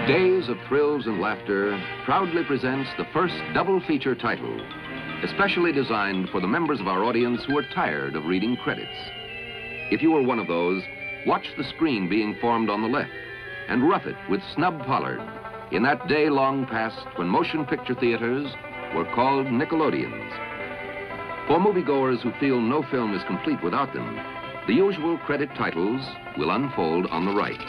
Days of Thrills and Laughter proudly presents the first double feature title, especially designed for the members of our audience who are tired of reading credits. If you are one of those, watch the screen being formed on the left and rough it with Snub Pollard in that day long past when motion picture theaters were called Nickelodeons. For moviegoers who feel no film is complete without them, the usual credit titles will unfold on the right.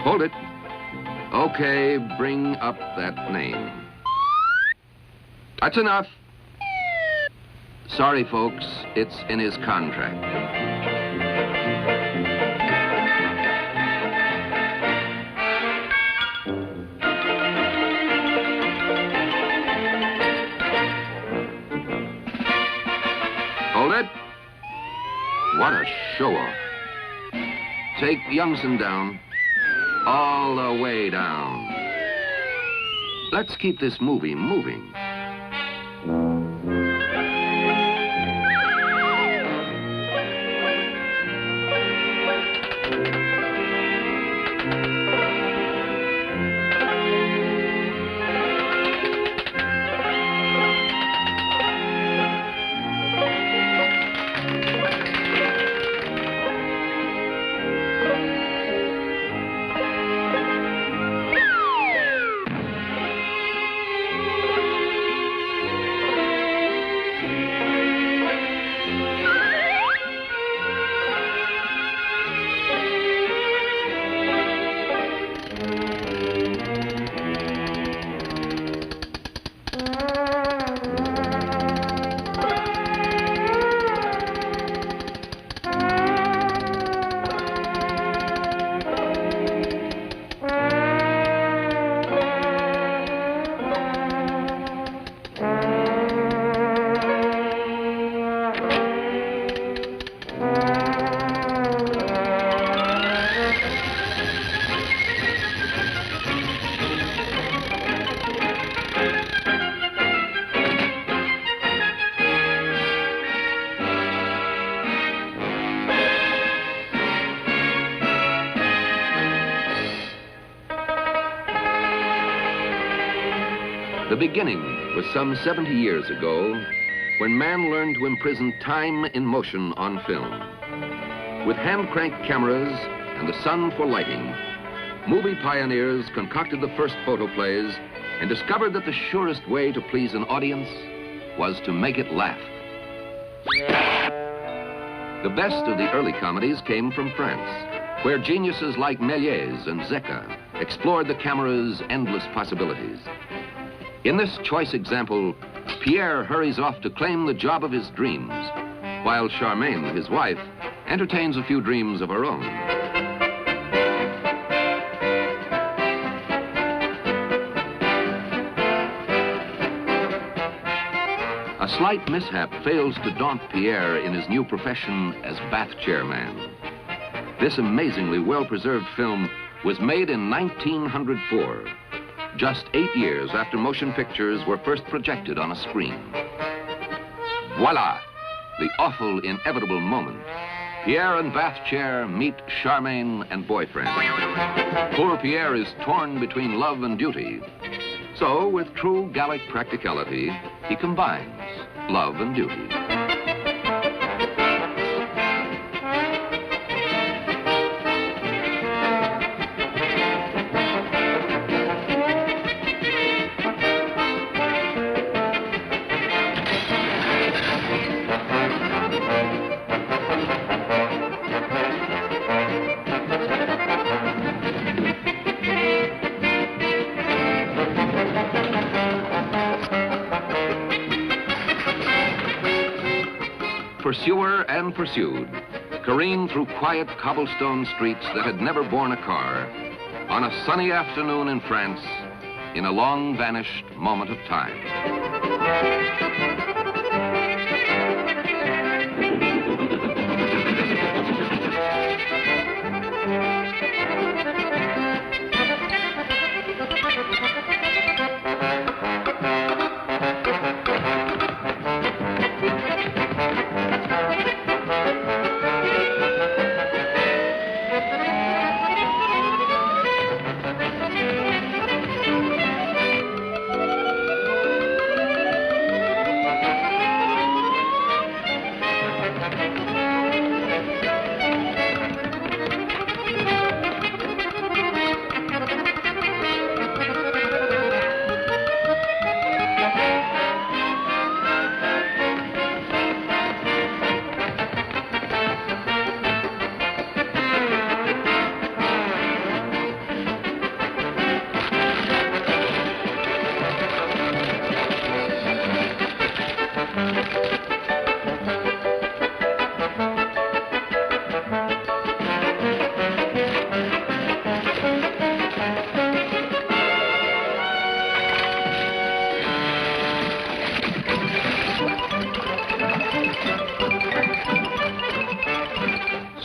Hold it. Okay, bring up that name. That's enough. Sorry, folks, it's in his contract. Hold it. What a show-off. Take Youngson down. All the way down. Let's keep this movie moving. The beginning was some 70 years ago when man learned to imprison time in motion on film. With hand-cranked cameras and the sun for lighting, movie pioneers concocted the first photoplays and discovered that the surest way to please an audience was to make it laugh. The best of the early comedies came from France, where geniuses like Méliès and Zecca explored the camera's endless possibilities. In this choice example, Pierre hurries off to claim the job of his dreams, while Charmaine, his wife, entertains a few dreams of her own. A slight mishap fails to daunt Pierre in his new profession as bath chairman. This amazingly well-preserved film was made in 1904. Just 8 years after motion pictures were first projected on a screen. Voila! The awful, inevitable moment. Pierre and bath chair meet Charmaine and boyfriend. Poor Pierre is torn between love and duty. So, with true Gallic practicality, he combines love and duty. Pursuer and pursued, careened through quiet cobblestone streets that had never borne a car, on a sunny afternoon in France, in a long-vanished moment of time.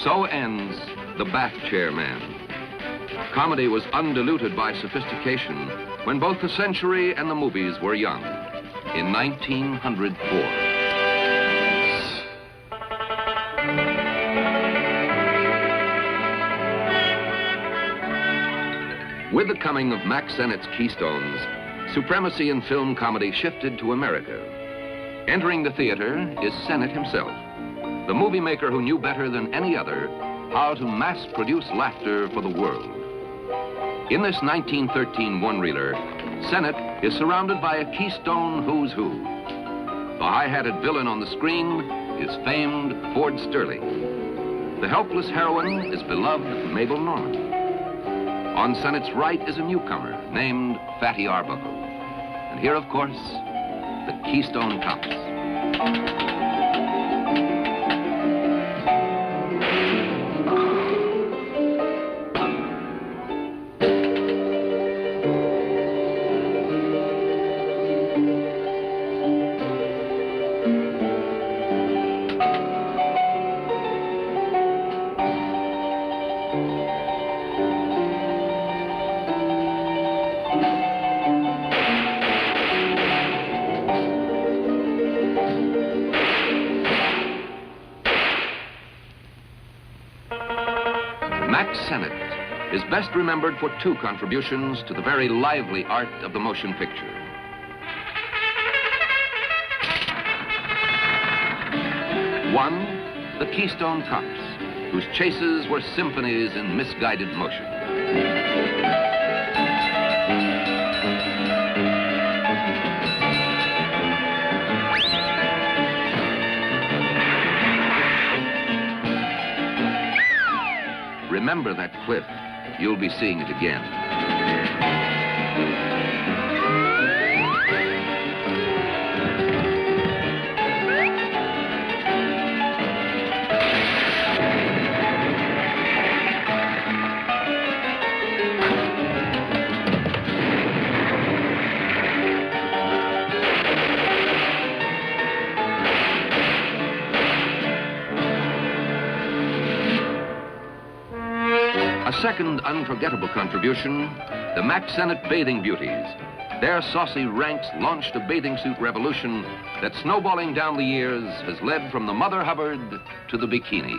So ends The Bath Chair Man. Comedy was undiluted by sophistication when both the century and the movies were young, in 1904. With the coming of Mack Sennett's Keystones, supremacy in film comedy shifted to America. Entering the theater is Sennett himself, the movie maker who knew better than any other how to mass-produce laughter for the world. In this 1913 one-reeler, Sennett is surrounded by a Keystone who's who. The high-hatted villain on the screen is famed Ford Sterling. The helpless heroine is beloved Mabel Normand. On Sennett's right is a newcomer named Fatty Arbuckle. And here, of course, the Keystone Cops. Mack Sennett is best remembered for two contributions to the very lively art of the motion picture. One, the Keystone Cops, whose chases were symphonies in misguided motion. Remember that cliff. You'll be seeing it again. A second unforgettable contribution, the Mack Sennett Bathing Beauties. Their saucy ranks launched a bathing suit revolution that, snowballing down the years, has led from the Mother Hubbard to the bikini.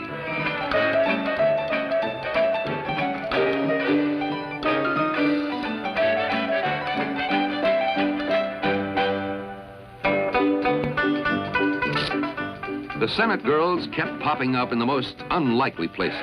The Senate girls kept popping up in the most unlikely places.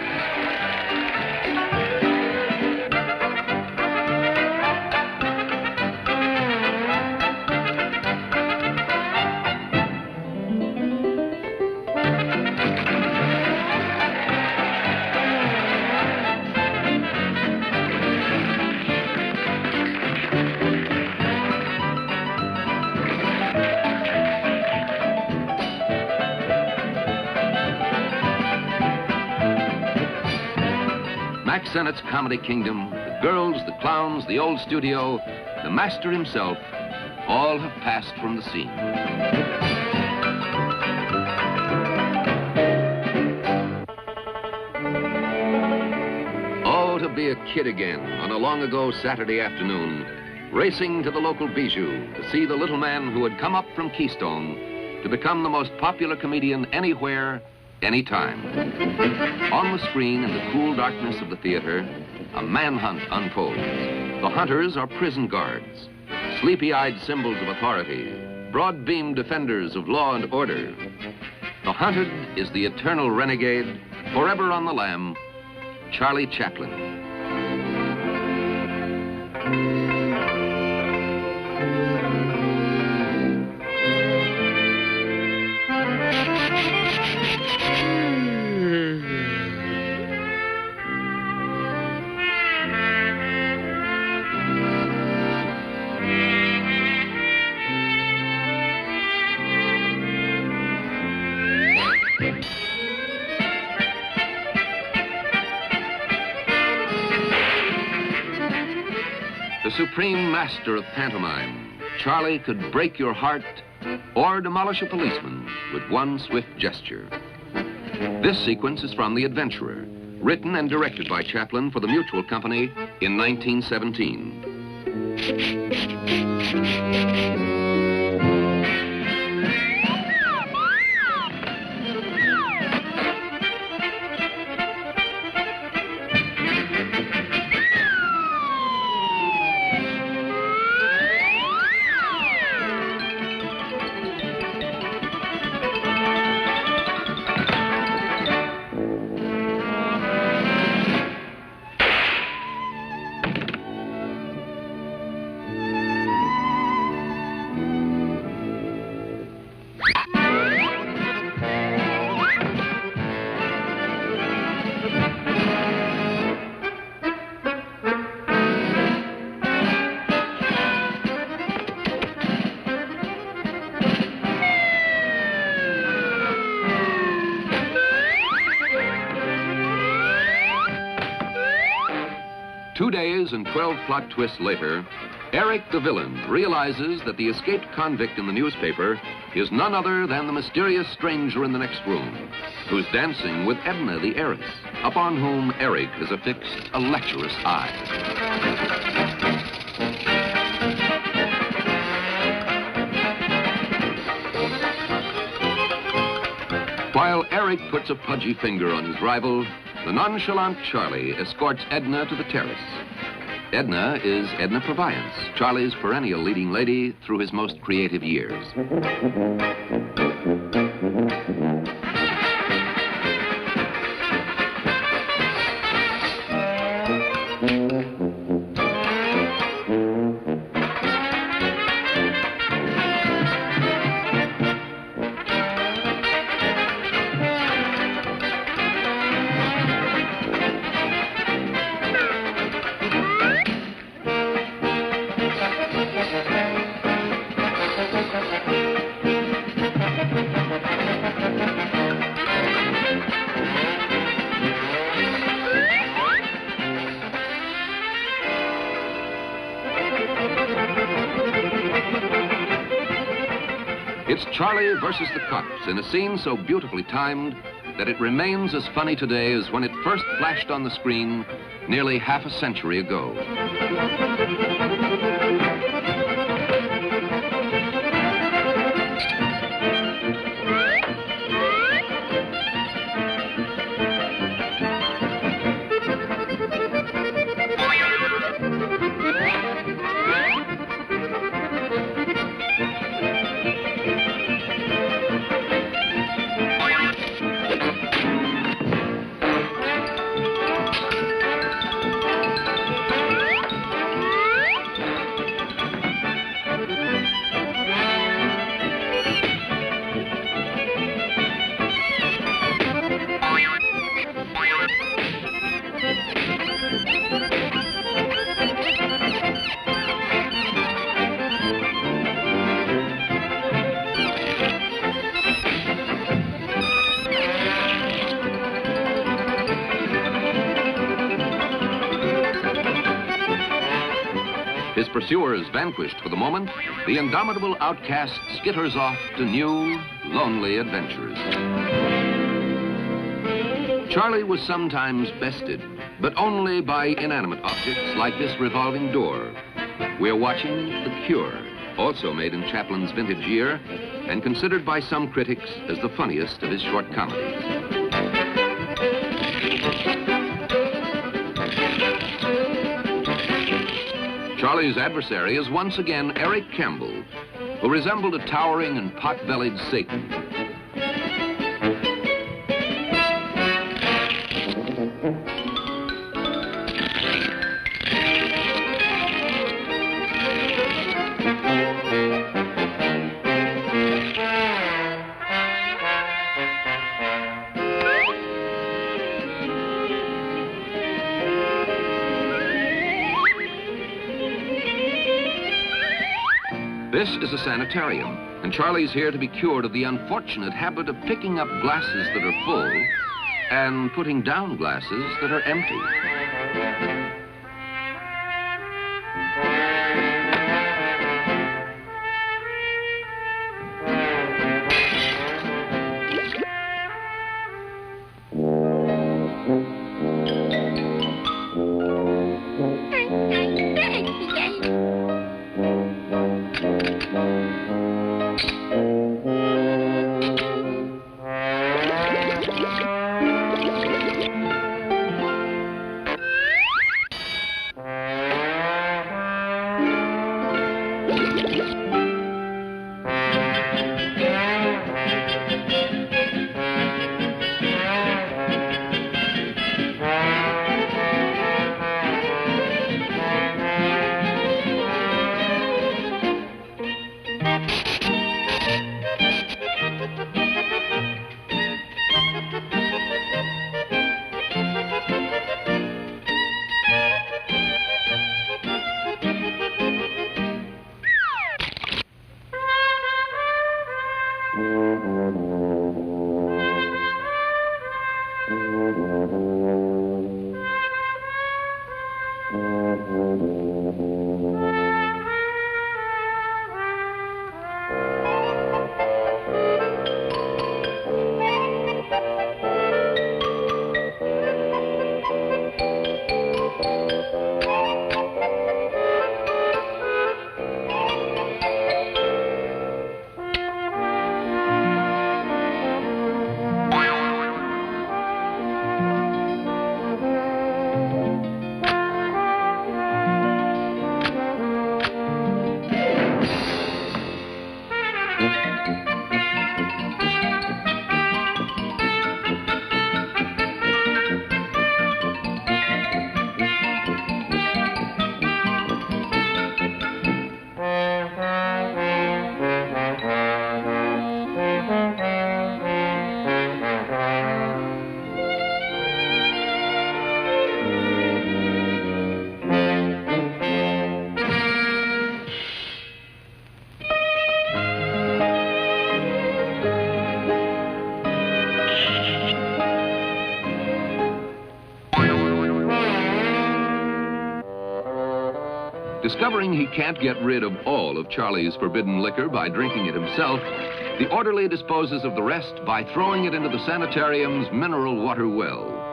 Senate's comedy kingdom, the girls, the clowns, the old studio, the master himself, all have passed from the scene. Oh, to be a kid again on a long-ago Saturday afternoon, racing to the local bijou to see the little man who had come up from Keystone to become the most popular comedian anywhere, anytime. On the screen, in the cool darkness of the theater, a manhunt unfolds. The hunters are prison guards, sleepy-eyed symbols of authority, broad-beamed defenders of law and order. The hunted is the eternal renegade, forever on the lam, Charlie Chaplin. The supreme master of pantomime, Charlie could break your heart or demolish a policeman with one swift gesture. This sequence is from The Adventurer, written and directed by Chaplin for the Mutual Company in 1917. Two days and 12 plot twists later, Eric the villain realizes that the escaped convict in the newspaper is none other than the mysterious stranger in the next room, who's dancing with Edna the heiress, upon whom Eric has affixed a lecherous eye. While Eric puts a pudgy finger on his rival, the nonchalant Charlie escorts Edna to the terrace. Edna is Edna Purviance, Charlie's perennial leading lady through his most creative years. It's Charlie versus the cops in a scene so beautifully timed that it remains as funny today as when it first flashed on the screen nearly half a century ago. Pursuers vanquished for the moment, the indomitable outcast skitters off to new, lonely adventures. Charlie was sometimes bested, but only by inanimate objects like this revolving door. We're watching The Cure, also made in Chaplin's vintage year, and considered by some critics as the funniest of his short comedies. Charlie's adversary is once again Eric Campbell, who resembled a towering and pot-bellied Satan. This is a sanitarium, and Charlie's here to be cured of the unfortunate habit of picking up glasses that are full and putting down glasses that are empty. Discovering he can't get rid of all of Charlie's forbidden liquor by drinking it himself, the orderly disposes of the rest by throwing it into the sanitarium's mineral water well.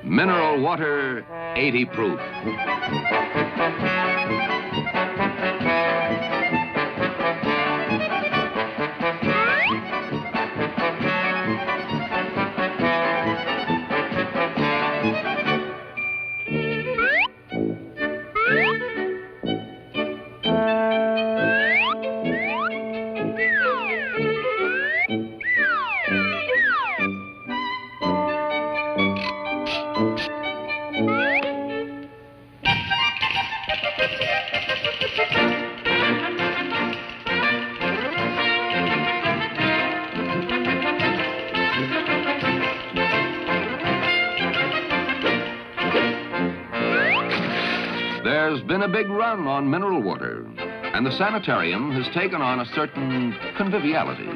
Mineral water, 80 proof. There's been a big run on mineral water, and the sanitarium has taken on a certain conviviality.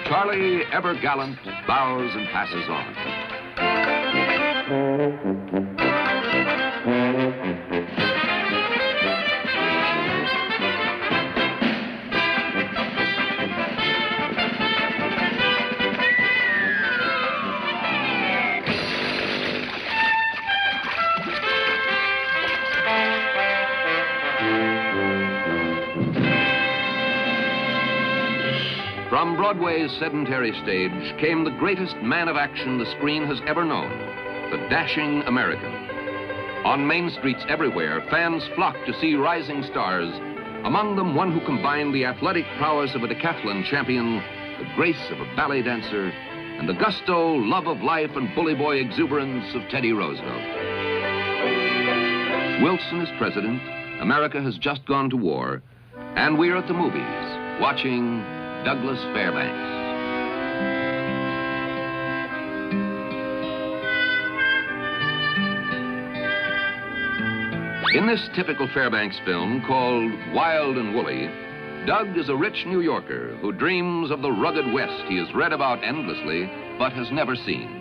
Charlie, ever gallant, bows and passes on. From Broadway's sedentary stage came the greatest man of action the screen has ever known, the dashing American. On main streets everywhere, fans flocked to see rising stars, among them one who combined the athletic prowess of a decathlon champion, the grace of a ballet dancer, and the gusto, love of life, and bully boy exuberance of Teddy Roosevelt. Wilson is president, America has just gone to war, and we're at the movies, watching Douglas Fairbanks. In this typical Fairbanks film called Wild and Woolly, Doug is a rich New Yorker who dreams of the rugged West he has read about endlessly but has never seen.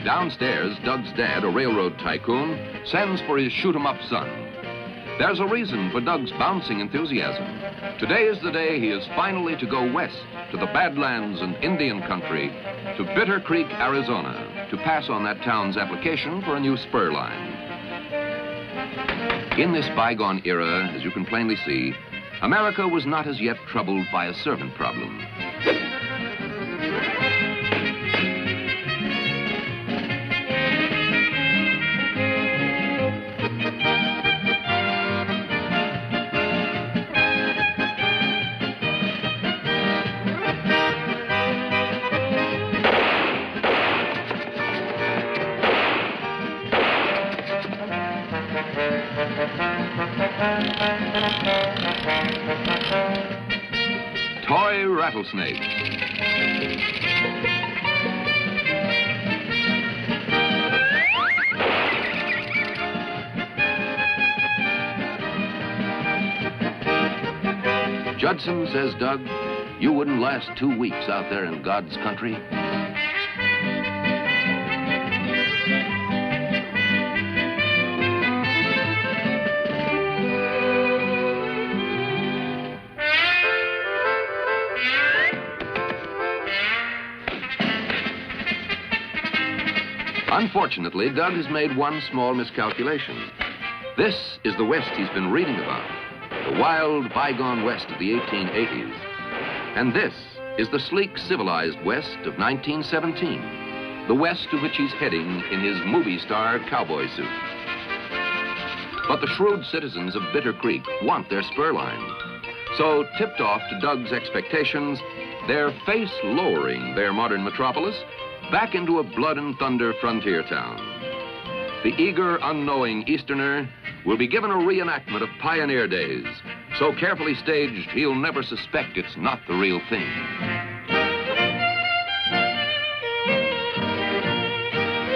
Downstairs, Doug's dad, a railroad tycoon, sends for his shoot-'em-up son. There's a reason for Doug's bouncing enthusiasm. Today is the day he is finally to go west, to the Badlands and Indian Country, to Bitter Creek, Arizona, to pass on that town's application for a new spur line. In this bygone era, as you can plainly see, America was not as yet troubled by a servant problem. Toy rattlesnake. Judson, says Doug, you wouldn't last 2 weeks out there in God's country. Unfortunately, Doug has made one small miscalculation. This is the West he's been reading about, the wild, bygone West of the 1880s. And this is the sleek, civilized West of 1917, the West to which he's heading in his movie star cowboy suit. But the shrewd citizens of Bitter Creek want their spur line. So, tipped off to Doug's expectations, they're face lowering their modern metropolis back into a blood and thunder frontier town. The eager, unknowing Easterner will be given a reenactment of pioneer days, so carefully staged he'll never suspect it's not the real thing.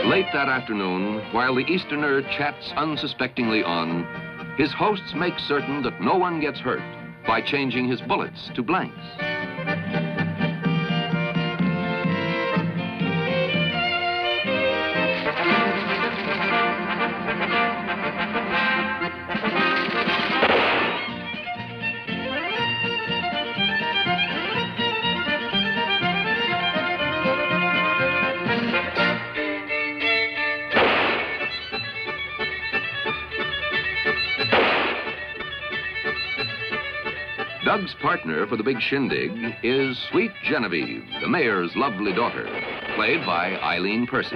Late that afternoon, while the Easterner chats unsuspectingly on, his hosts make certain that no one gets hurt by changing his bullets to blanks. Doug's partner for the big shindig is sweet Genevieve, the mayor's lovely daughter, played by Eileen Percy.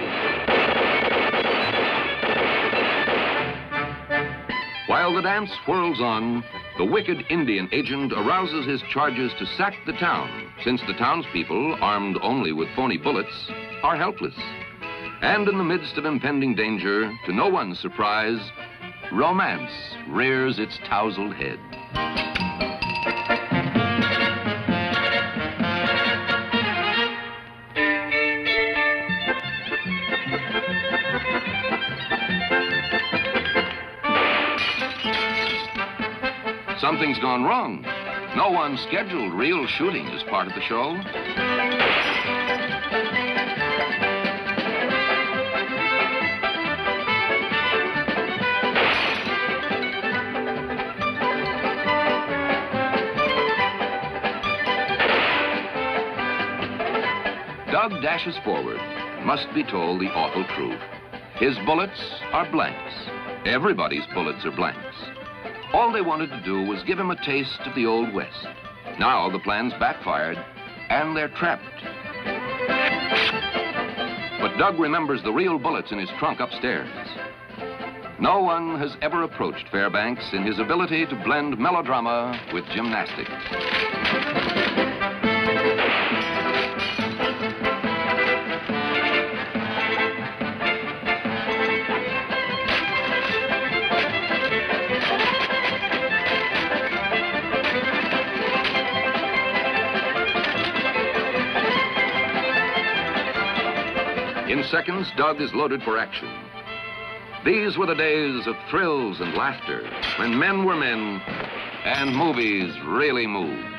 While the dance whirls on, the wicked Indian agent arouses his charges to sack the town, since the townspeople, armed only with phony bullets, are helpless. And in the midst of impending danger, to no one's surprise, romance rears its tousled head. Something's gone wrong. No one scheduled real shooting as part of the show. Doug dashes forward, must be told the awful truth. His bullets are blanks. Everybody's bullets are blanks. All they wanted to do was give him a taste of the Old West. Now the plan's backfired, and they're trapped. But Doug remembers the real bullets in his trunk upstairs. No one has ever approached Fairbanks in his ability to blend melodrama with gymnastics. In seconds, Doug is loaded for action. These were the days of thrills and laughter, when men were men and movies really moved.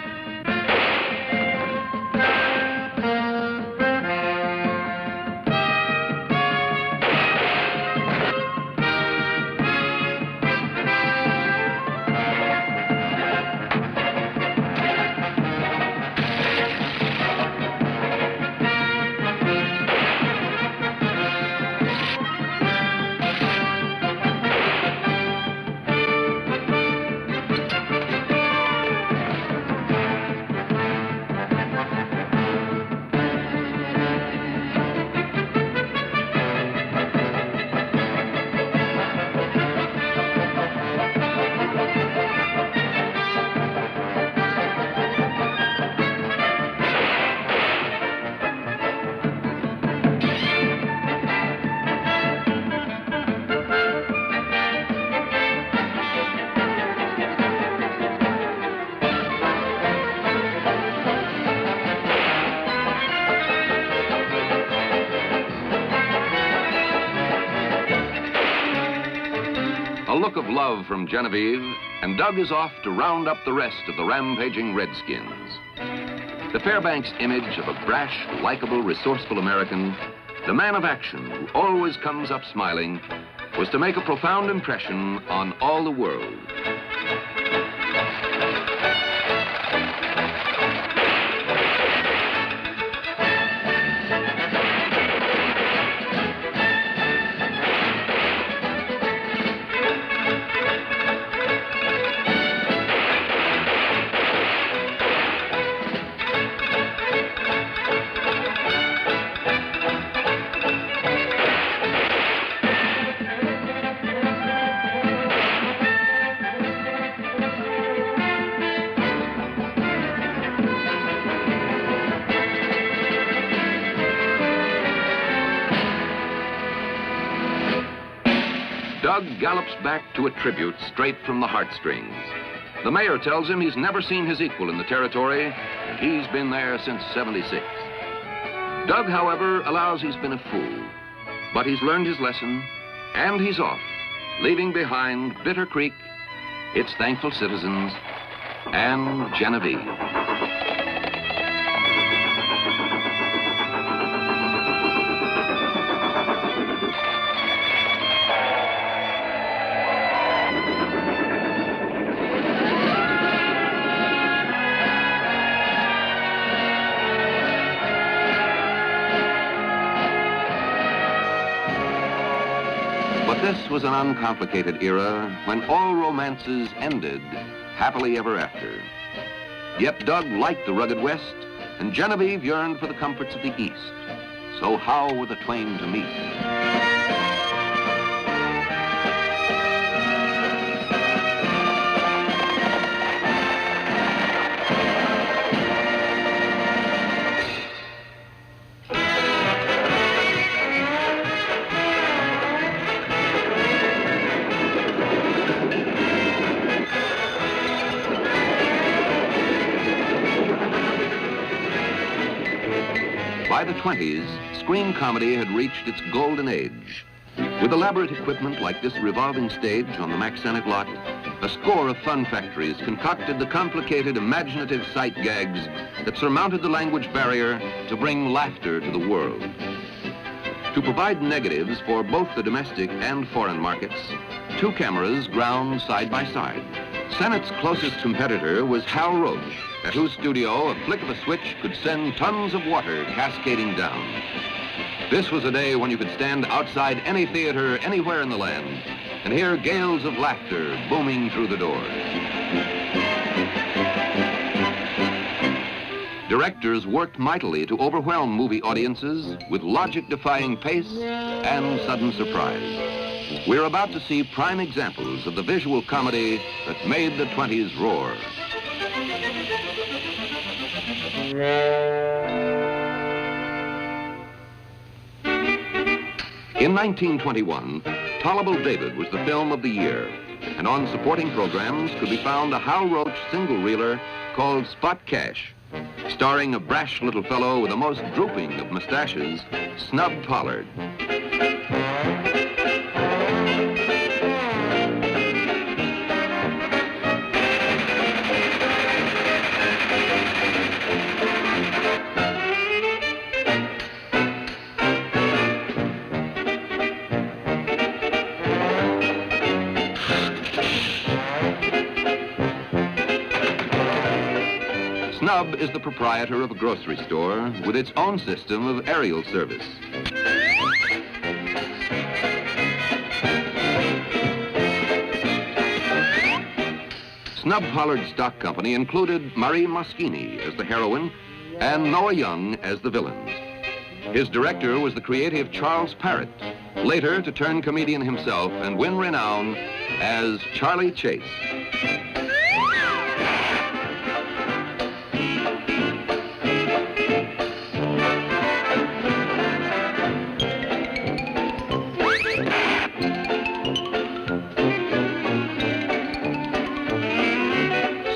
A look of love from Genevieve, and Doug is off to round up the rest of the rampaging Redskins. The Fairbanks image of a brash, likable, resourceful American, the man of action who always comes up smiling, was to make a profound impression on all the world. Doug gallops back to a tribute straight from the heartstrings. The mayor tells him he's never seen his equal in the territory, and he's been there since '76. Doug, however, allows he's been a fool, but he's learned his lesson, and he's off, leaving behind Bitter Creek, its thankful citizens, and Genevieve. But this was an uncomplicated era when all romances ended happily ever after. Yet Doug liked the rugged West, and Genevieve yearned for the comforts of the East. So how were the twain to meet? By the 20s, screen comedy had reached its golden age. With elaborate equipment like this revolving stage on the Mack Sennett lot, a score of fun factories concocted the complicated, imaginative sight gags that surmounted the language barrier to bring laughter to the world. To provide negatives for both the domestic and foreign markets, two cameras ground side by side. Sennett's closest competitor was Hal Roach, at whose studio a flick of a switch could send tons of water cascading down. This was a day when you could stand outside any theater anywhere in the land and hear gales of laughter booming through the doors. Directors worked mightily to overwhelm movie audiences with logic-defying pace and sudden surprise. We're about to see prime examples of the visual comedy that made the 20s roar. In 1921, Tollable David was the film of the year, and on supporting programs could be found a Hal Roach single-reeler called Spot Cash, starring a brash little fellow with the most drooping of mustaches, Snub Pollard. Snub is the proprietor of a grocery store with its own system of aerial service. Snub Pollard's stock company included Marie Moschini as the heroine and Noah Young as the villain. His director was the creative Charles Parrott, later to turn comedian himself and win renown as Charlie Chase.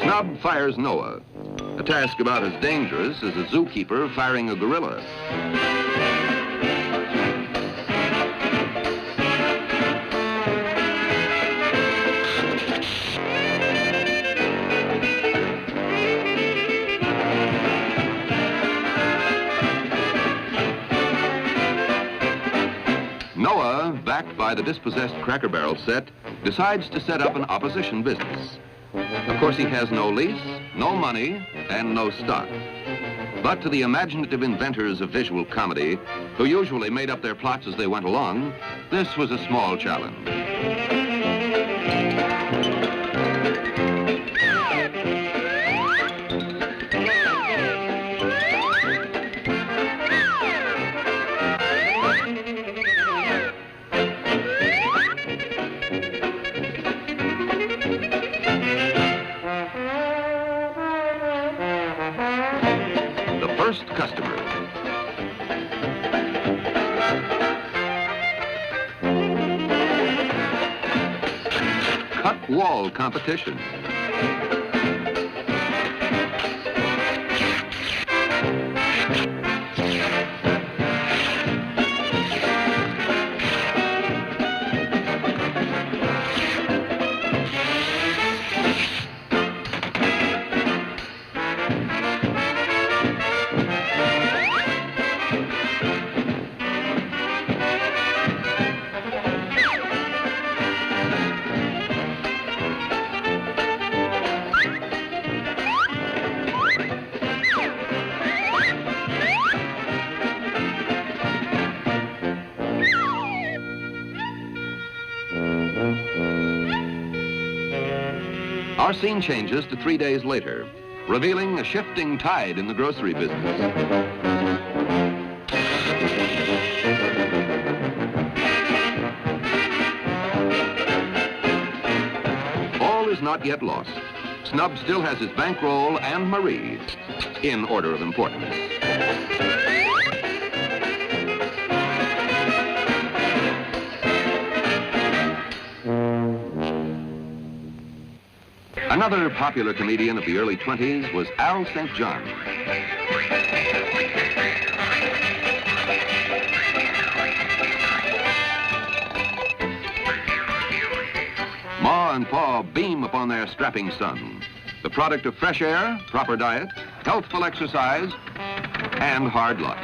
Snub fires Noah, a task about as dangerous as a zookeeper firing a gorilla. Noah, backed by the dispossessed Cracker Barrel set, decides to set up an opposition business. Of course, he has no lease, no money, and no stock. But to the imaginative inventors of visual comedy, who usually made up their plots as they went along, this was a small challenge. First customer. Cut wall competition. Our scene changes to 3 days later, revealing a shifting tide in the grocery business. All is not yet lost. Snub still has his bankroll and Marie in order of importance. Another popular comedian of the early 20s was Al St. John. Ma and Pa beam upon their strapping son, the product of fresh air, proper diet, healthful exercise, and hard luck.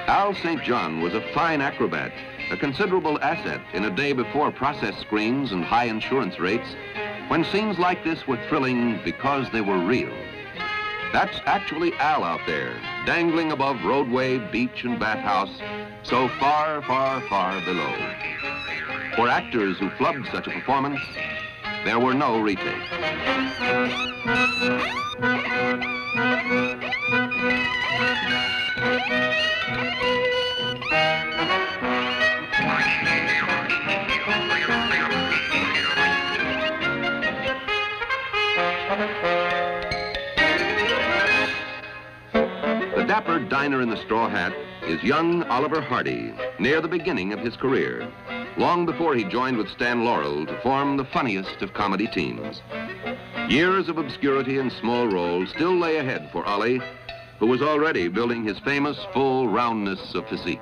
Al St. John was a fine acrobat, a considerable asset in a day before process screens and high insurance rates, when scenes like this were thrilling because they were real. That's actually Al out there, dangling above roadway, beach, and bathhouse, so far, far, far below. For actors who flubbed such a performance, there were no retakes. The dapper diner in the straw hat is young Oliver Hardy, near the beginning of his career, long before he joined with Stan Laurel to form the funniest of comedy teams. Years of obscurity and small roles still lay ahead for Ollie, who was already building his famous full roundness of physique.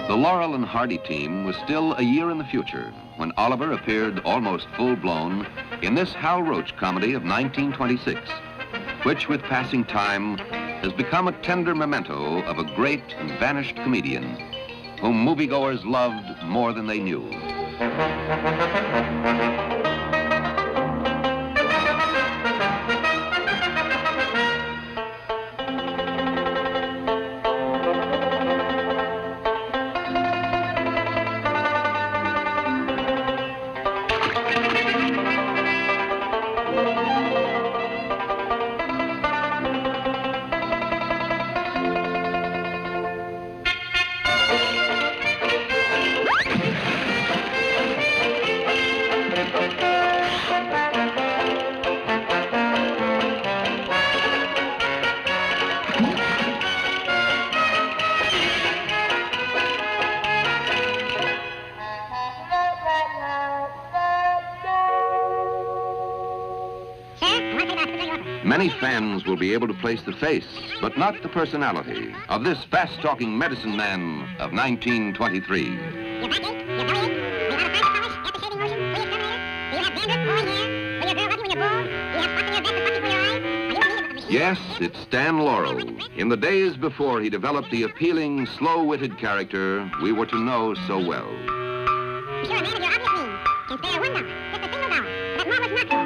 The Laurel and Hardy team was still a year in the future when Oliver appeared almost full-blown in this Hal Roach comedy of 1926, which with passing time has become a tender memento of a great and vanished comedian whom moviegoers loved more than they knew. Many fans will be able to place the face, but not the personality, of this fast-talking medicine man of 1923. Yes, it's Stan Laurel, in the days before he developed the appealing, slow-witted character we were to know so well. Sure, a manager obvious means can spare $1, just a single dollar, but more was not true.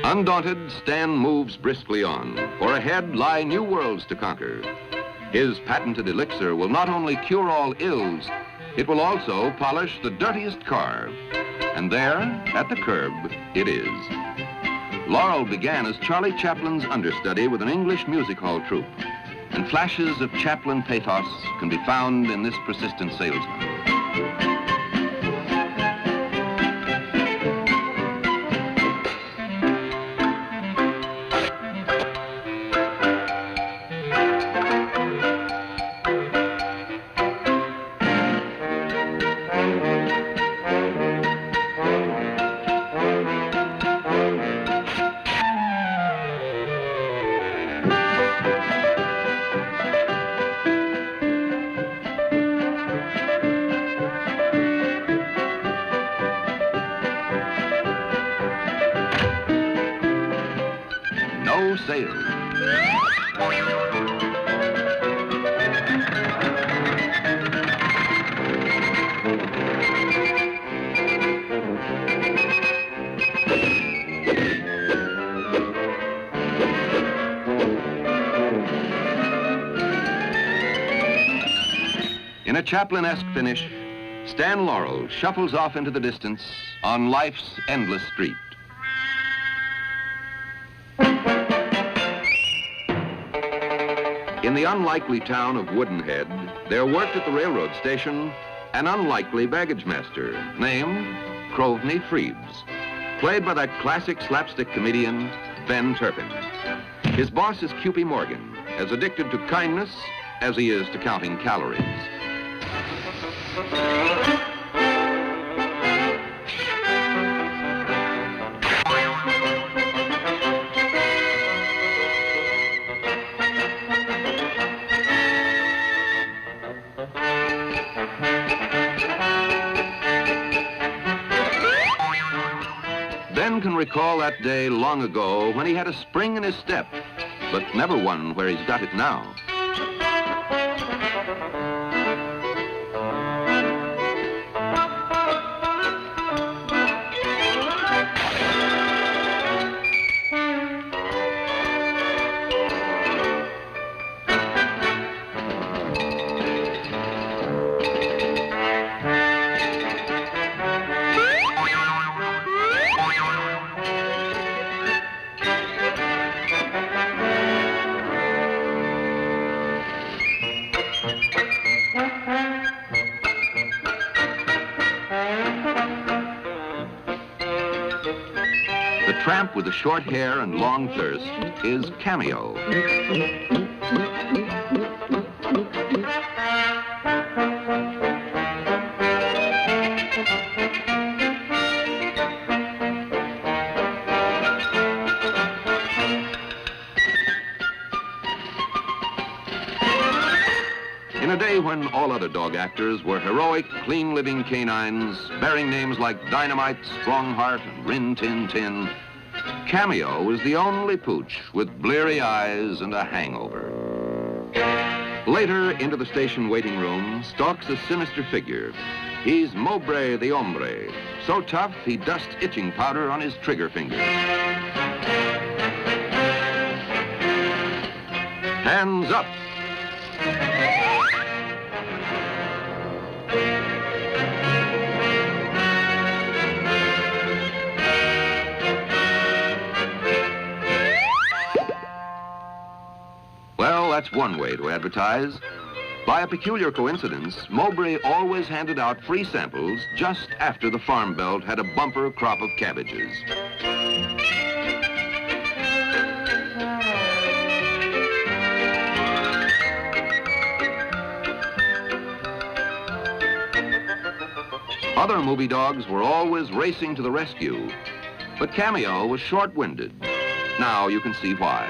Undaunted, Stan moves briskly on, for ahead lie new worlds to conquer. His patented elixir will not only cure all ills, it will also polish the dirtiest car. And there, at the curb, it is. Laurel began as Charlie Chaplin's understudy with an English music hall troupe, and flashes of Chaplin pathos can be found in this persistent salesman. No sales. In a Chaplin-esque finish, Stan Laurel shuffles off into the distance on life's endless street. In the unlikely town of Woodenhead, there worked at the railroad station an unlikely baggage master named Crovney Freebs, played by that classic slapstick comedian, Ben Turpin. His boss is Cupie Morgan, as addicted to kindness as he is to counting calories. Ben can recall that day long ago when he had a spring in his step, but never one where he's got it now. The tramp with the short hair and long thirst is Cameo. In a day when all other dog actors were heroic, clean-living canines, bearing names like Dynamite, Strongheart, and Rin Tin Tin, Cameo was the only pooch with bleary eyes and a hangover. Later, into the station waiting room stalks a sinister figure, He's Mowbray the hombre, so tough he dusts itching powder on his trigger finger. Hands up. Well, that's one way to advertise. By a peculiar coincidence, Mowbray always handed out free samples just after the Farm Belt had a bumper crop of cabbages. Other movie dogs were always racing to the rescue, but Cameo was short-winded. Now you can see why.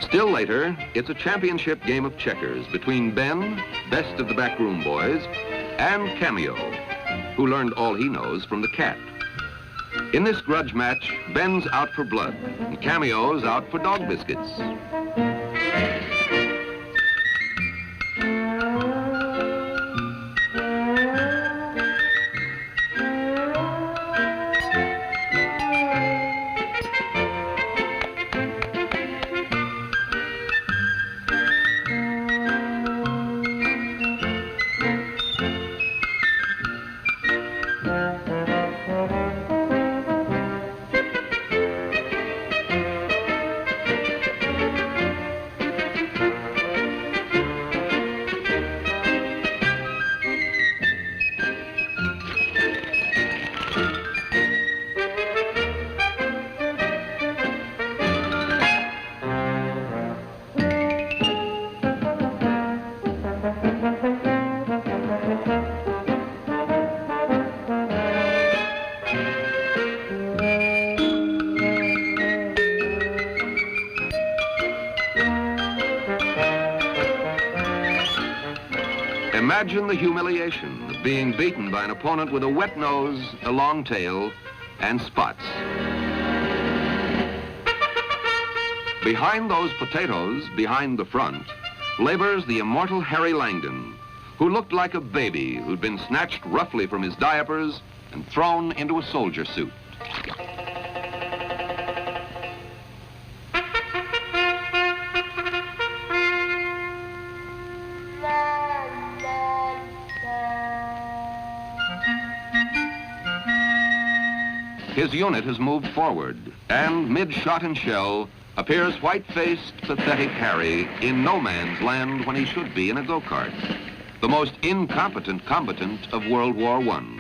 Still later, it's a championship game of checkers between Ben, best of the backroom boys, and Cameo, who learned all he knows from the cat. In this grudge match, Ben's out for blood, and Cameo's out for dog biscuits. Imagine the humiliation of being beaten by an opponent with a wet nose, a long tail, and spots. Behind those potatoes, behind the front, labors the immortal Harry Langdon, who looked like a baby who'd been snatched roughly from his diapers and thrown into a soldier suit. His unit has moved forward, and mid-shot and shell appears white-faced, pathetic Harry in no man's land when he should be in a go-kart, the most incompetent combatant of World War I.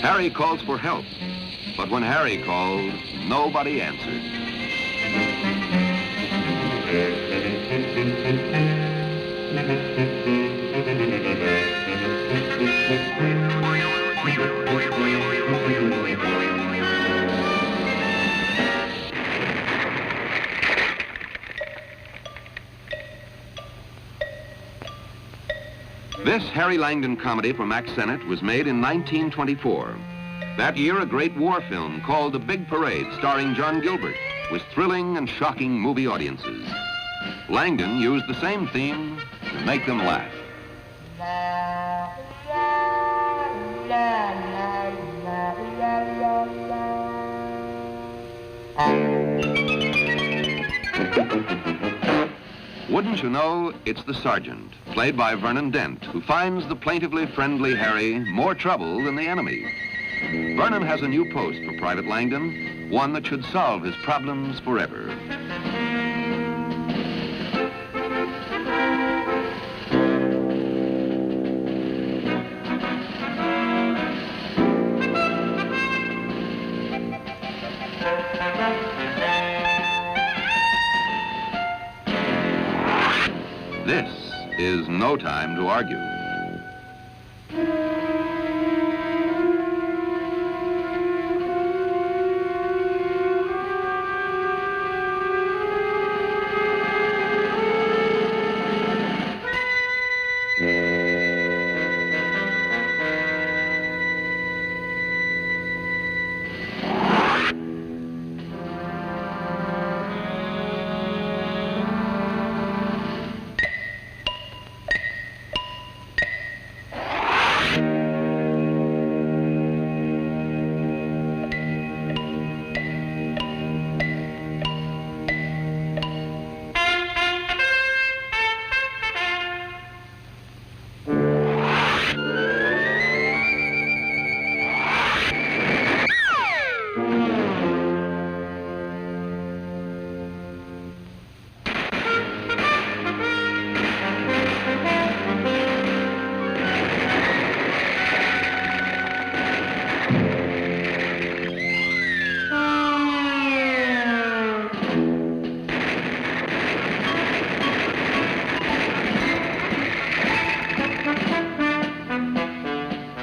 Harry calls for help, but when Harry called, nobody answered. This Harry Langdon comedy for Max Sennett was made in 1924. That year, a great war film called The Big Parade, starring John Gilbert, was thrilling and shocking movie audiences. Langdon used the same theme to make them laugh. Wouldn't you know, it's the sergeant, played by Vernon Dent, who finds the plaintively friendly Harry more trouble than the enemy. Vernon has a new post for Private Langdon, one that should solve his problems forever. is no time to argue.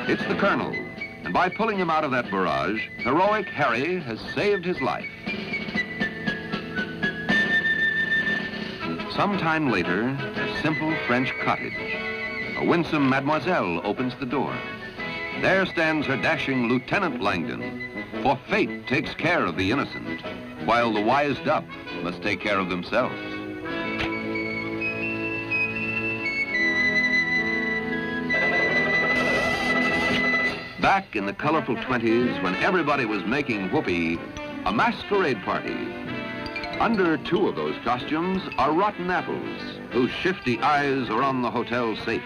It's the Colonel, and by pulling him out of that barrage, heroic Harry has saved his life. Sometime later, a simple French cottage. A winsome mademoiselle opens the door. There stands her dashing Lieutenant Langdon, for fate takes care of the innocent, while the wised up must take care of themselves. Back in the colorful 20s, when everybody was making whoopee, a masquerade party. Under two of those costumes are rotten apples, whose shifty eyes are on the hotel safe.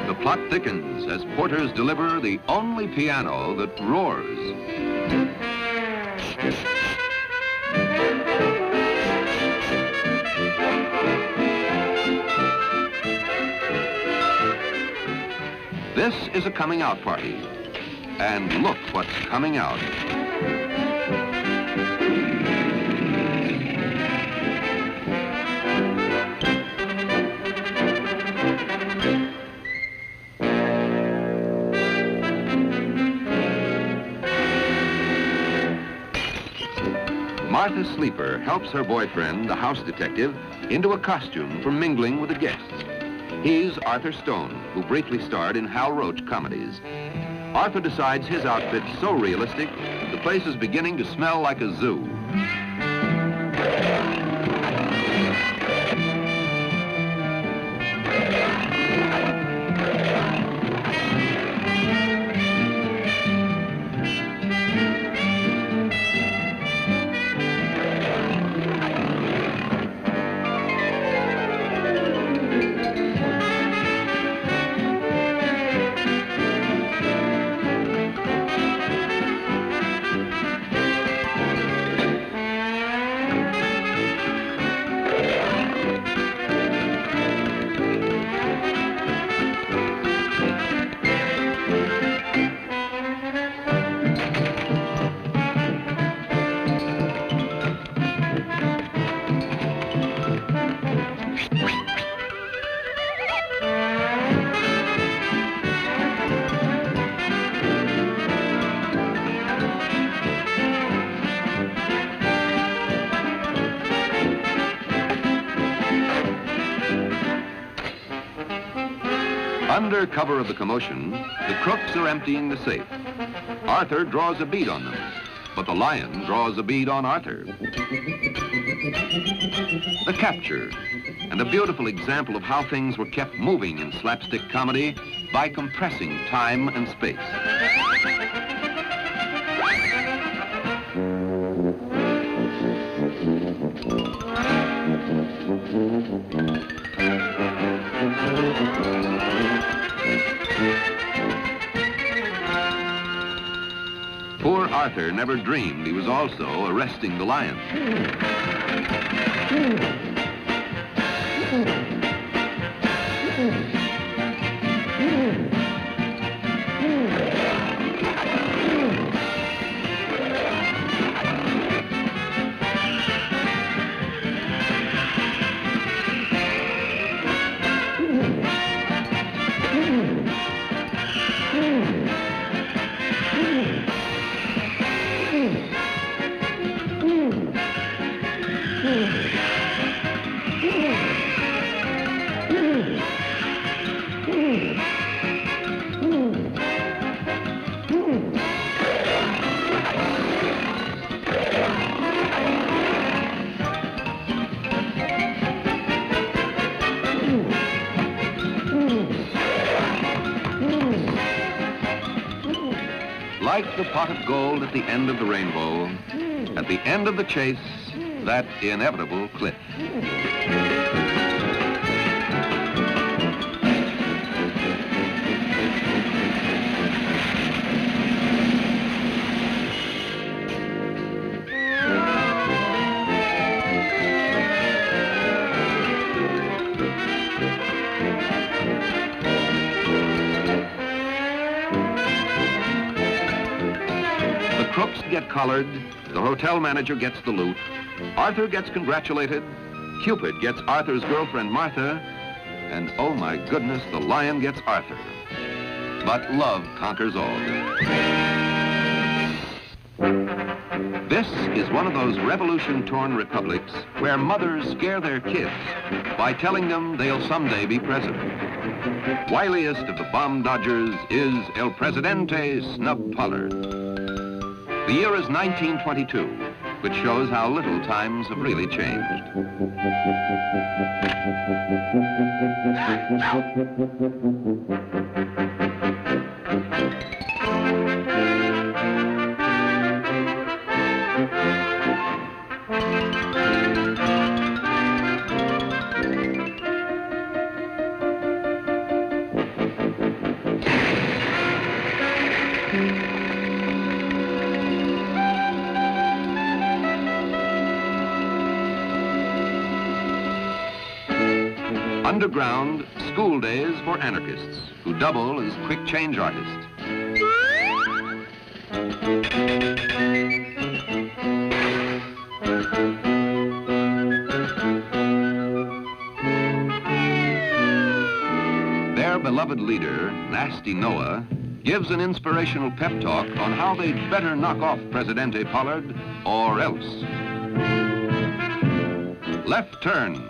The plot thickens as porters deliver the only piano that roars. This is a coming out party. And look what's coming out. Martha Sleeper helps her boyfriend, the house detective, into a costume for mingling with the guests. He's Arthur Stone, who briefly starred in Hal Roach comedies. Arthur decides his outfit's so realistic, the place is beginning to smell like a zoo. Under cover of the commotion, the crooks are emptying the safe. Arthur draws a bead on them, but the lion draws a bead on Arthur. The capture, and a beautiful example of how things were kept moving in slapstick comedy by compressing time and space. Poor Arthur never dreamed he was also arresting the lion. like the pot of gold at the end of the rainbow, at the end of the chase, that inevitable cliff. Crooks get collared, the hotel manager gets the loot, Arthur gets congratulated, Cupid gets Arthur's girlfriend Martha, and oh my goodness, the lion gets Arthur. But love conquers all. This is one of those revolution-torn republics where mothers scare their kids by telling them they'll someday be president. Wiliest of the bomb dodgers is El Presidente Snub Pollard. The year is 1922, which shows how little times have really changed. Underground, school days for anarchists who double as quick change artists. Their beloved leader, Nasty Noah, gives an inspirational pep talk on how they'd better knock off Presidente Pollard or else. Left turn.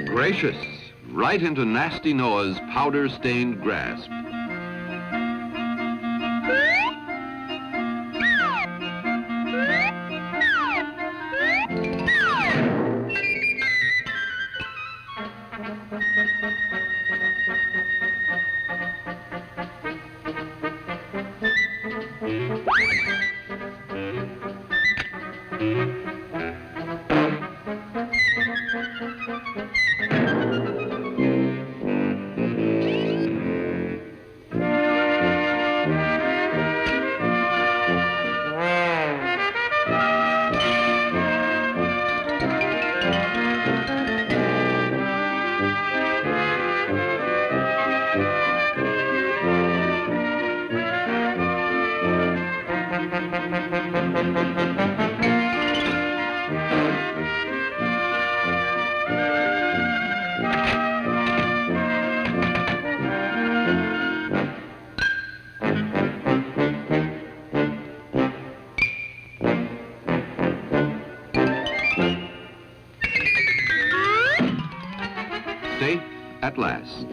Gracious, right into Nasty Noah's powder-stained grasp. Safe at last.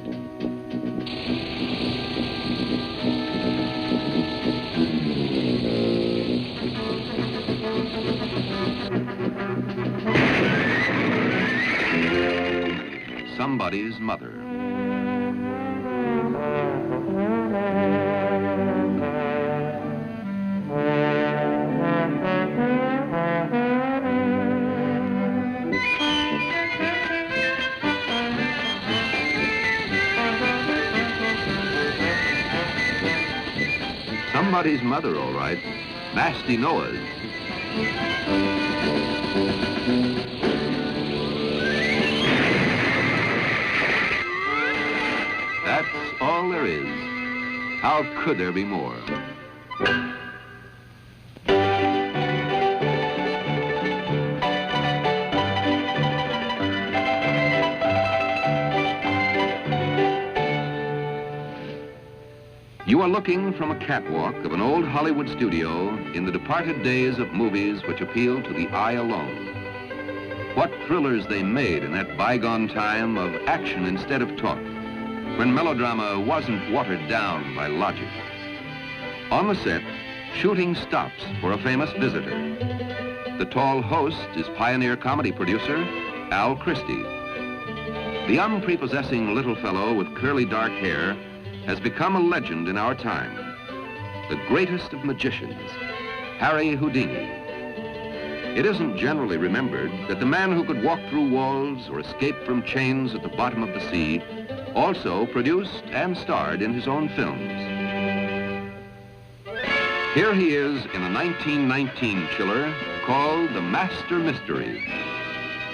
Somebody's mother. Somebody's mother, all right. Nasty Noah's. That's all there is. How could there be more? You are looking from a catwalk of an old Hollywood studio in the departed days of movies which appeal to the eye alone. What thrillers they made in that bygone time of action instead of talk, when melodrama wasn't watered down by logic. On the set, shooting stops for a famous visitor. The tall host is pioneer comedy producer Al Christie. The unprepossessing little fellow with curly dark hair has become a legend in our time. The greatest of magicians, Harry Houdini. It isn't generally remembered that the man who could walk through walls or escape from chains at the bottom of the sea also produced and starred in his own films. Here he is in a 1919 chiller called The Master Mystery.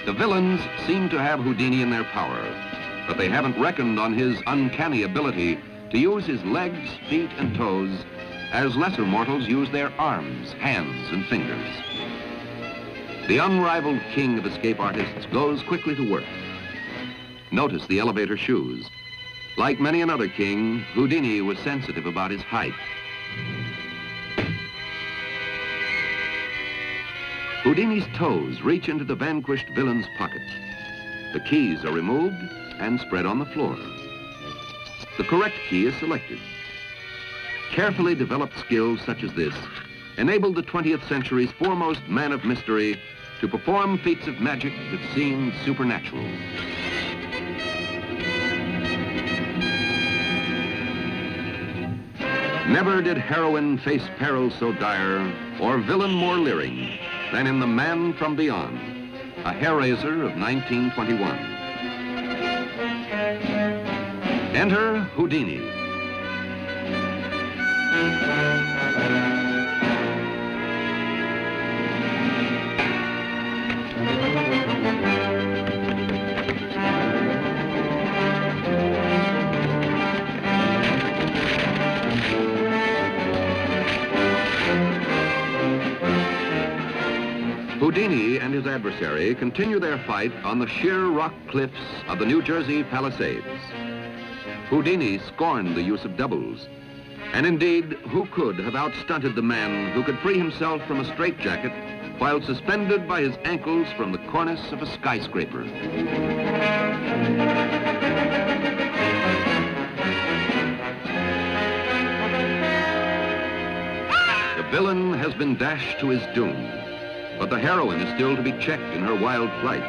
The villains seem to have Houdini in their power, but they haven't reckoned on his uncanny ability to use his legs, feet, and toes as lesser mortals use their arms, hands, and fingers. The unrivaled king of escape artists goes quickly to work. Notice the elevator shoes. Like many another king, Houdini was sensitive about his height. Houdini's toes reach into the vanquished villain's pockets. The keys are removed and spread on the floor. The correct key is selected. Carefully developed skills such as this enabled the 20th century's foremost man of mystery to perform feats of magic that seemed supernatural. Never did heroine face peril so dire or villain more leering than in The Man from Beyond, a hair-raiser of 1921. Enter Houdini. Houdini and his adversary continue their fight on the sheer rock cliffs of the New Jersey Palisades. Houdini scorned the use of doubles. And indeed, who could have outstunted the man who could free himself from a straitjacket while suspended by his ankles from the cornice of a skyscraper? The villain has been dashed to his doom, but the heroine is still to be checked in her wild flight.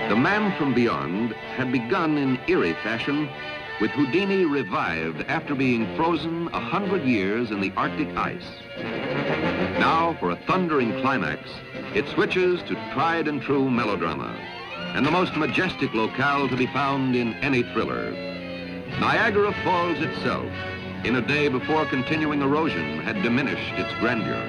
The Man from Beyond had begun in eerie fashion with Houdini revived after being frozen 100 years in the Arctic ice. Now, for a thundering climax, it switches to tried and true melodrama, and the most majestic locale to be found in any thriller, Niagara Falls itself, in a day before continuing erosion had diminished its grandeur.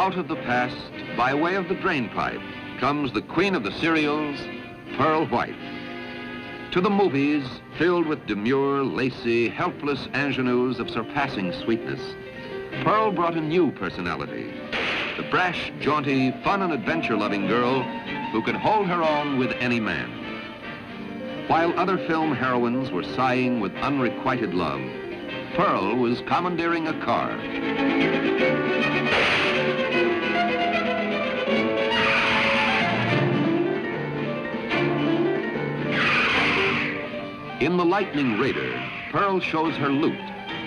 Out of the past, by way of the drainpipe, comes the queen of the serials, Pearl White. To the movies, filled with demure, lacy, helpless ingenues of surpassing sweetness, Pearl brought a new personality. The brash, jaunty, fun and adventure-loving girl who could hold her own with any man. While other film heroines were sighing with unrequited love, Pearl was commandeering a car. In The Lightning Raider, Pearl shows her loot,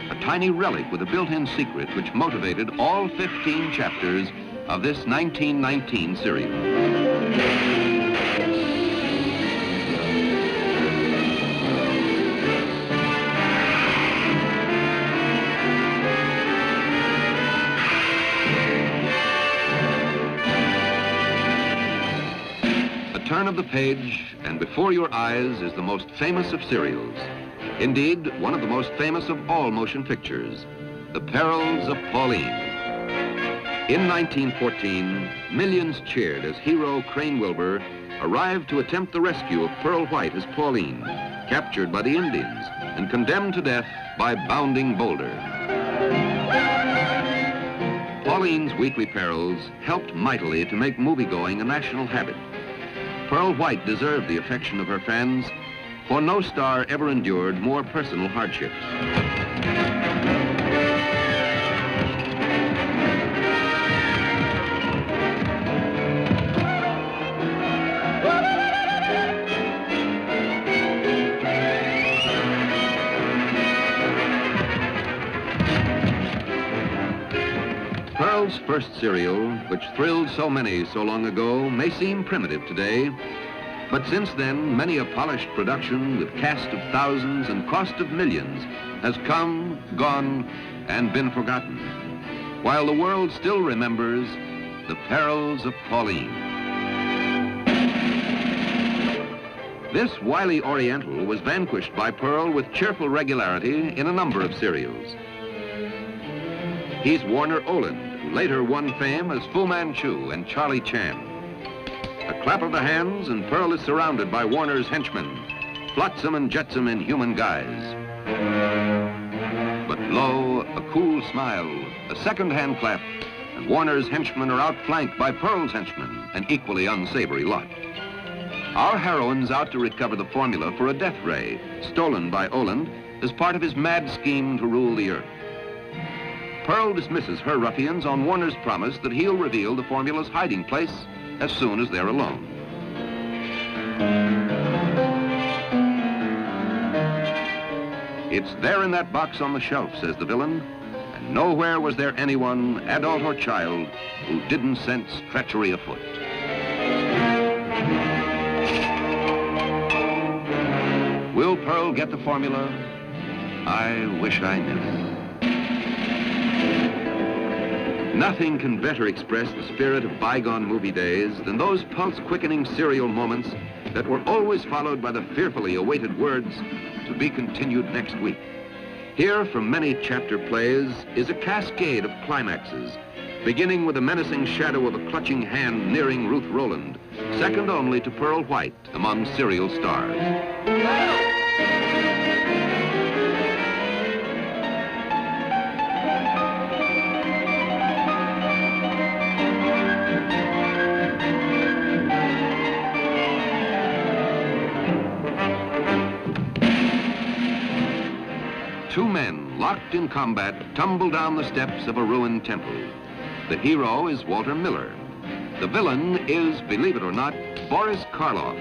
a tiny relic with a built-in secret which motivated all 15 chapters of this 1919 serial. Turn of the page, and before your eyes is the most famous of serials. Indeed, one of the most famous of all motion pictures, The Perils of Pauline. In 1914, millions cheered as hero Crane Wilbur arrived to attempt the rescue of Pearl White as Pauline, captured by the Indians and condemned to death by Bounding Boulder. Pauline's weekly perils helped mightily to make moviegoing a national habit. Pearl White deserved the affection of her fans, for no star ever endured more personal hardships. Pearl's first serial, which thrilled so many so long ago, may seem primitive today, but since then, many a polished production with cast of thousands and cost of millions has come, gone, and been forgotten, while the world still remembers The Perils of Pauline. This wily Oriental was vanquished by Pearl with cheerful regularity in a number of serials. He's Warner Oland, who later won fame as Fu Manchu and Charlie Chan. A clap of the hands and Pearl is surrounded by Warner's henchmen, flotsam and jetsam in human guise. But lo, a cool smile, a second hand clap, and Warner's henchmen are outflanked by Pearl's henchmen, an equally unsavory lot. Our heroine's out to recover the formula for a death ray, stolen by Oland as part of his mad scheme to rule the earth. Pearl dismisses her ruffians on Warner's promise that he'll reveal the formula's hiding place as soon as they're alone. It's there in that box on the shelf, says the villain, and nowhere was there anyone, adult or child, who didn't sense treachery afoot. Will Pearl get the formula? I wish I knew. Nothing can better express the spirit of bygone movie days than those pulse-quickening serial moments that were always followed by the fearfully awaited words, "To be continued next week." Here, from many chapter plays, is a cascade of climaxes, beginning with the menacing shadow of a clutching hand nearing Ruth Roland, second only to Pearl White among serial stars. Two men, locked in combat, tumble down the steps of a ruined temple. The hero is Walter Miller. The villain is, believe it or not, Boris Karloff,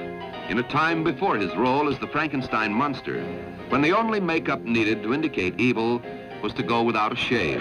in a time before his role as the Frankenstein monster, when the only makeup needed to indicate evil was to go without a shave.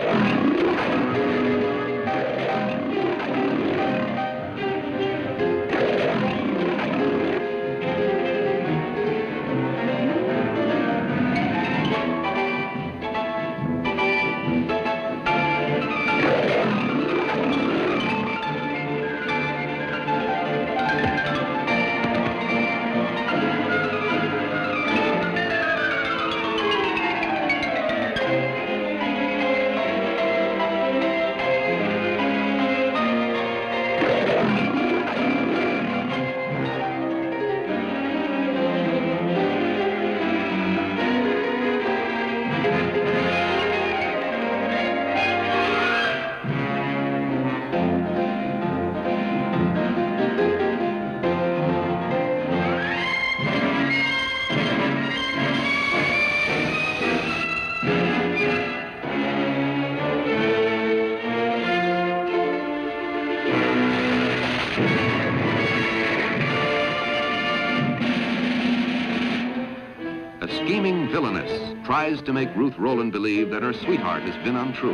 tries to make Ruth Rowland believe that her sweetheart has been untrue.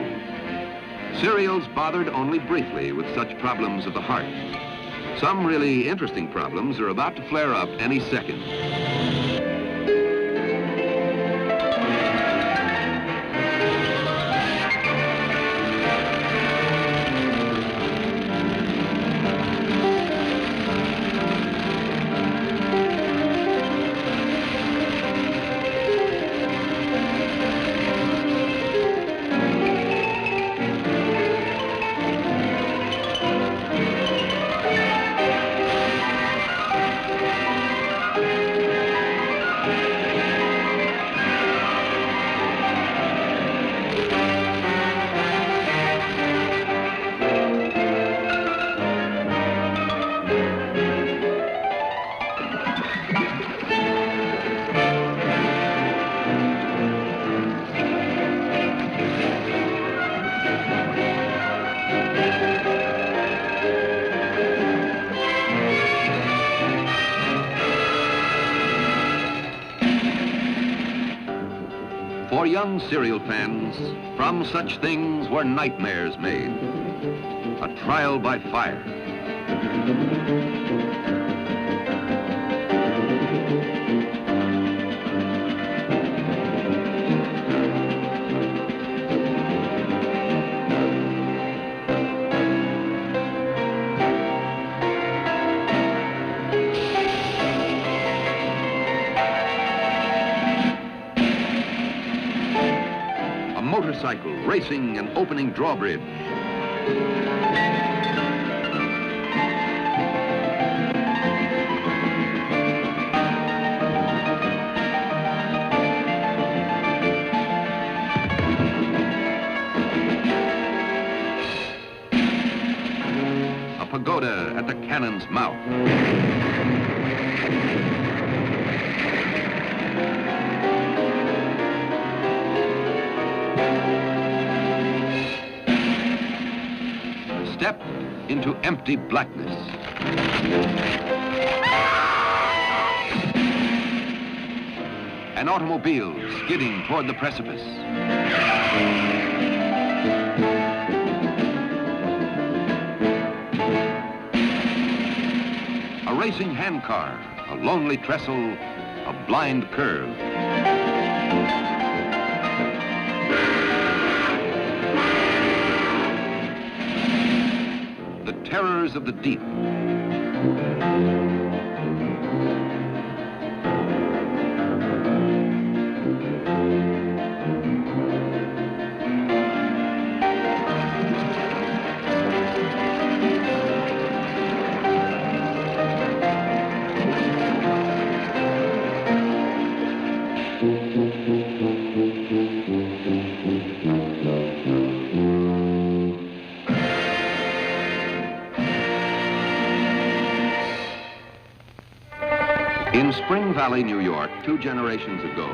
Serials bothered only briefly with such problems of the heart. Some really interesting problems are about to flare up any second. For young serial fans, from such things were nightmares made. A trial by fire. Motorcycle racing an opening drawbridge. A pagoda at the cannon's mouth. Step into empty blackness. An automobile skidding toward the precipice. A racing handcar, a lonely trestle, a blind curve. Terrors of the deep. In Spring Valley, New York, 2 generations ago,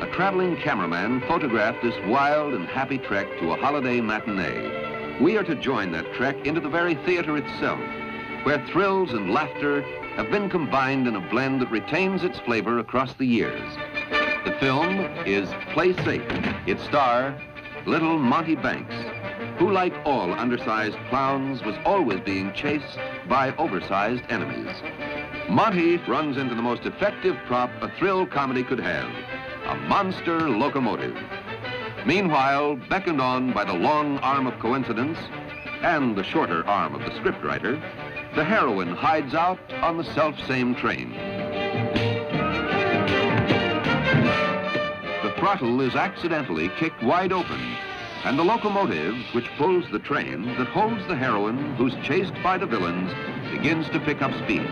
a traveling cameraman photographed this wild and happy trek to a holiday matinee. We are to join that trek into the very theater itself, where thrills and laughter have been combined in a blend that retains its flavor across the years. The film is Play Safe. Its star, little Monty Banks, who, like all undersized clowns, was always being chased by oversized enemies. Monty runs into the most effective prop a thrill comedy could have, a monster locomotive. Meanwhile, beckoned on by the long arm of coincidence and the shorter arm of the scriptwriter, the heroine hides out on the self-same train. The throttle is accidentally kicked wide open, and the locomotive, which pulls the train that holds the heroine, who's chased by the villains, begins to pick up speed.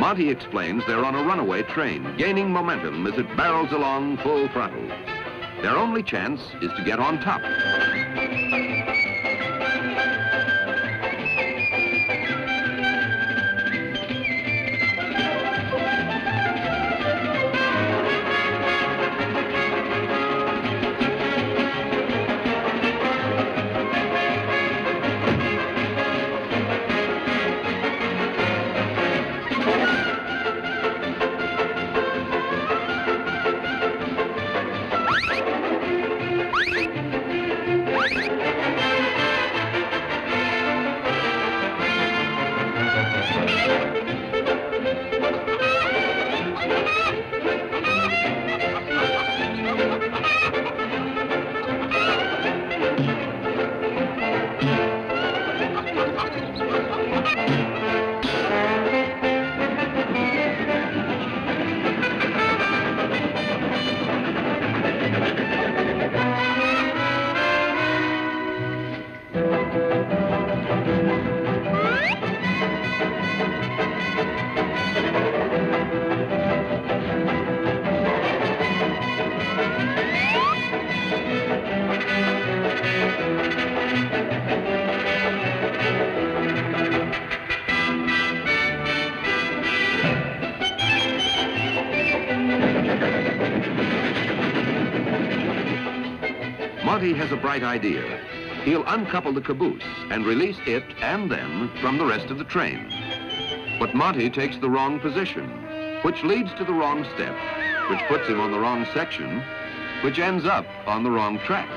Monty explains they're on a runaway train, gaining momentum as it barrels along full throttle. Their only chance is to get on top. Monty has a bright idea. He'll uncouple the caboose and release it and them from the rest of the train. But Monty takes the wrong position, which leads to the wrong step, which puts him on the wrong section, which ends up on the wrong track.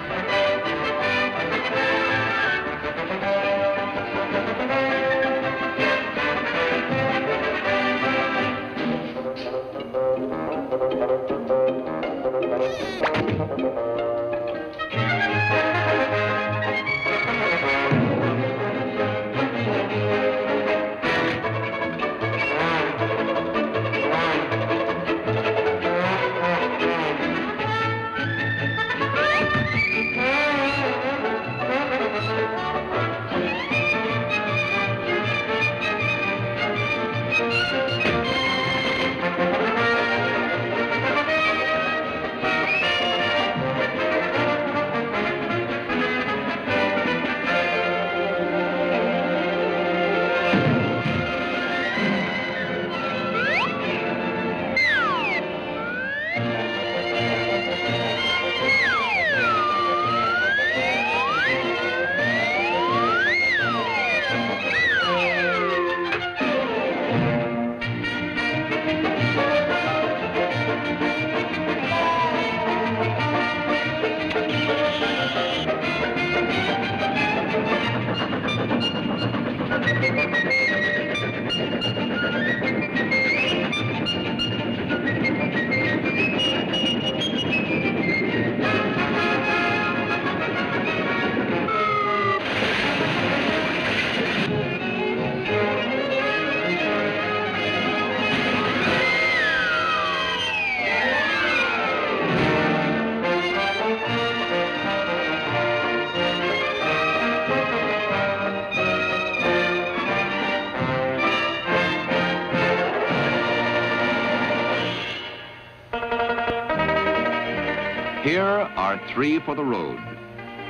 are 3 for the road.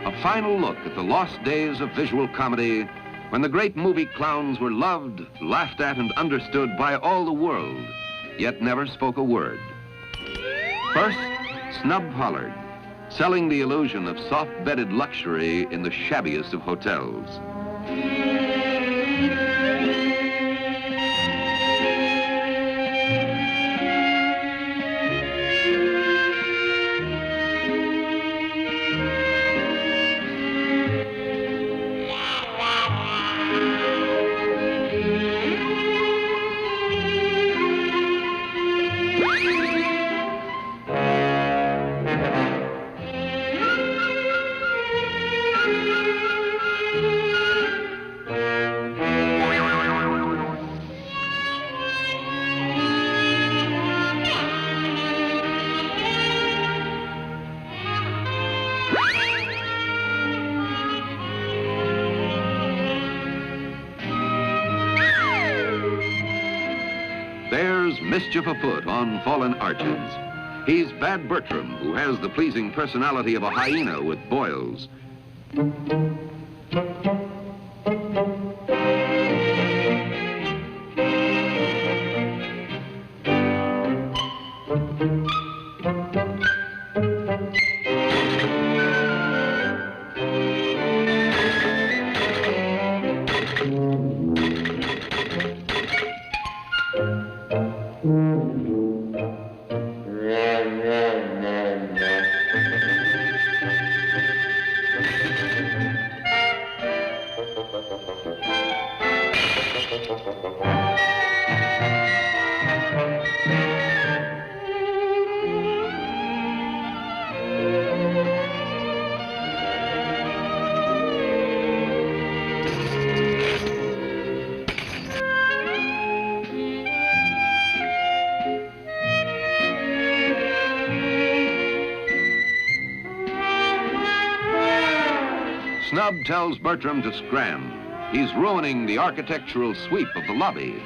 A final look at the lost days of visual comedy when the great movie clowns were loved, laughed at, and understood by all the world, yet never spoke a word. First, Snub Pollard, selling the illusion of soft-bedded luxury in the shabbiest of hotels. There's mischief afoot on fallen arches. He's Bad Bertram, who has the pleasing personality of a hyena with boils. Snub tells Bertram to scram. He's ruining the architectural sweep of the lobby.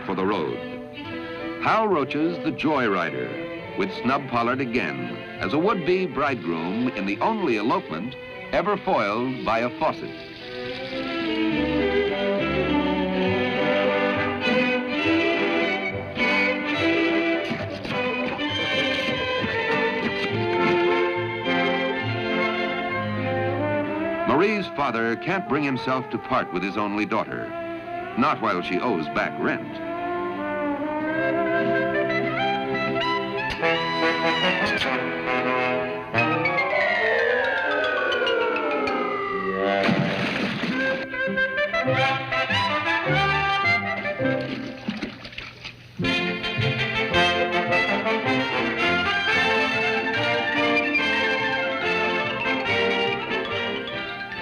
For the road. Hal Roach's The Joyrider, with Snub Pollard again as a would-be bridegroom in the only elopement ever foiled by a faucet. Marie's father can't bring himself to part with his only daughter, not while she owes back rent.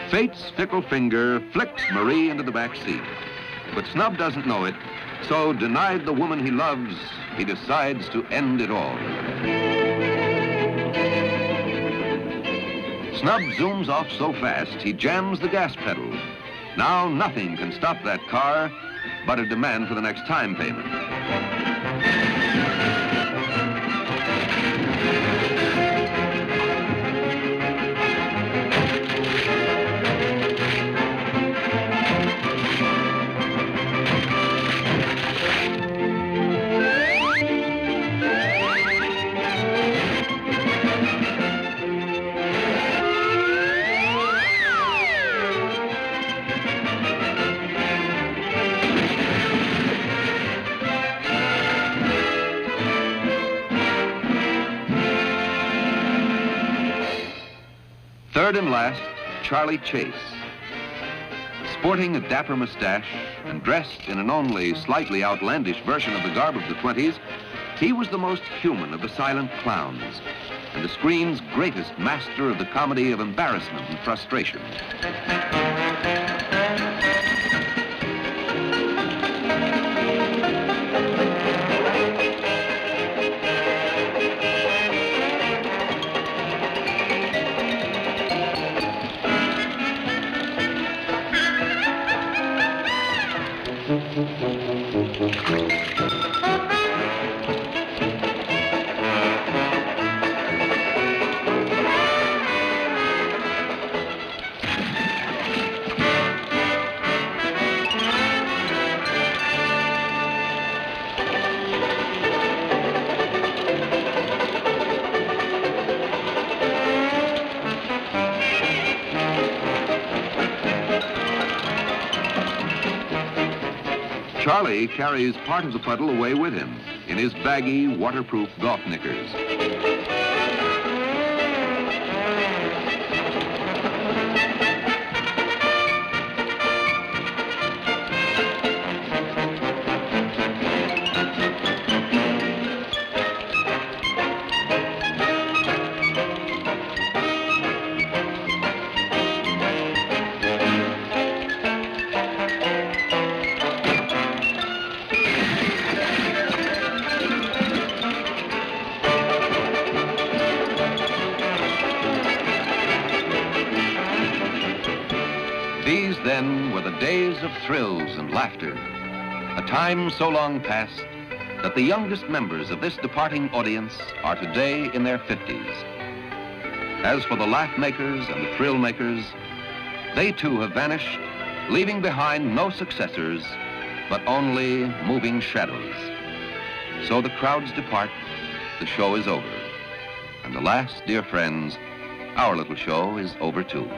Fate's fickle finger flicks Marie into the back seat. But Snub doesn't know it, so denied the woman he loves, he decides to end it all. Snub zooms off so fast, he jams the gas pedal. Now nothing can stop that car but a demand for the next time payment. Third and last, Charlie Chase. Sporting a dapper mustache and dressed in an only slightly outlandish version of the garb of the 20s, he was the most human of the silent clowns and the screen's greatest master of the comedy of embarrassment and frustration. Charlie carries part of the puddle away with him in his baggy, waterproof golf knickers. These, then, were the days of thrills and laughter, a time so long past that the youngest members of this departing audience are today in their 50s. As for the laugh makers and the thrill makers, they too have vanished, leaving behind no successors, but only moving shadows. So the crowds depart, the show is over. And alas, dear friends, our little show is over too.